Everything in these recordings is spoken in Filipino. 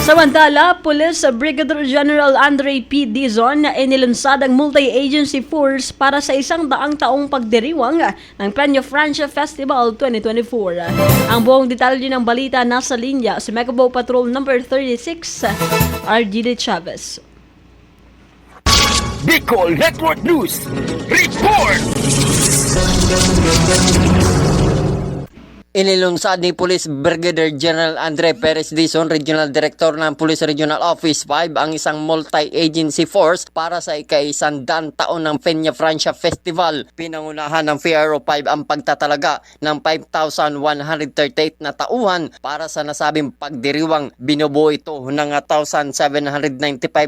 Samantala, Police Brigadier General Andre P. Dizon inilunsad ang multi-agency force para sa 100 taong pagdiriwang ng Peña Francia Festival 2024. Ang buong detalye ng balita nasa linya si Megabow Patrol No. 36, RGD Chavez. Bicol Network News Report! Inilunsad ni Police Brigadier General Andre Perez Dizon, Regional Director ng Police Regional Office 5, ang isang multi-agency force para sa ika-100 taon ng Peña Francia Festival. Pinangunahan ng PRO 5 ang pagtatalaga ng 5,138 na tauhan para sa nasabing pagdiriwang. Binubuo ito ng 1,795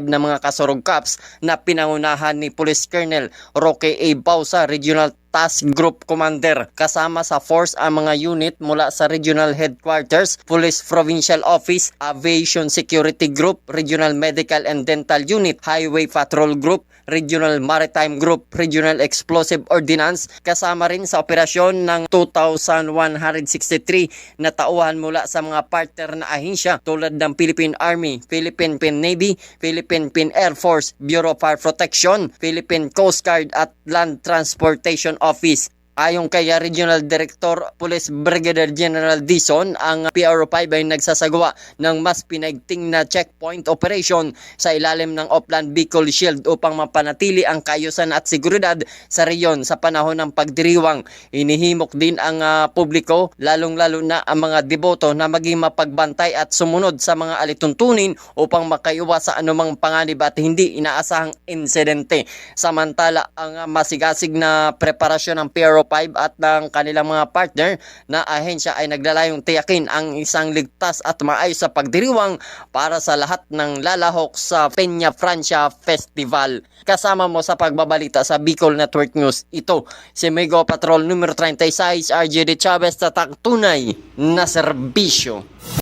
na mga kasurog cops na pinangunahan ni Police Colonel Roque A. Bausa, Regional Task Group Commander. Kasama sa force ang mga unit mula sa Regional Headquarters, Police Provincial Office, Aviation Security Group, Regional Medical and Dental Unit, Highway Patrol Group, Regional Maritime Group, Regional Explosive Ordnance. Kasama rin sa operasyon ng 2,163 na tauhan mula sa mga partner na ahensya tulad ng Philippine Army, Philippine Navy, Philippine Air Force, Bureau of Fire Protection, Philippine Coast Guard at Land Transportation Office. Ayon kay Regional Director Police Brigadier General Dizon, ang PRO 5 ay nagsasagawa ng mas pinaigting na checkpoint operation sa ilalim ng Oplan Bicol Shield upang mapanatili ang kaayusan at seguridad sa reyon sa panahon ng pagdiriwang. Inihimok din ang publiko, lalong-lalo na ang mga deboto, na maging mapagbantay at sumunod sa mga alituntunin upang makaiwas sa anumang panganib at hindi inaasahang insidente. Samantala, ang masigasig na preparasyon ng PRO 5 at ng kanilang mga partner na ahensya ay naglalayong tiyakin ang isang ligtas at maayos sa pagdiriwang para sa lahat ng lalahok sa Peña Francia Festival. Kasama mo sa pagbabalita sa Bicol Network News, ito si Mego Patrol No. 36, RGD Chavez, tatak tunay na serbisyo.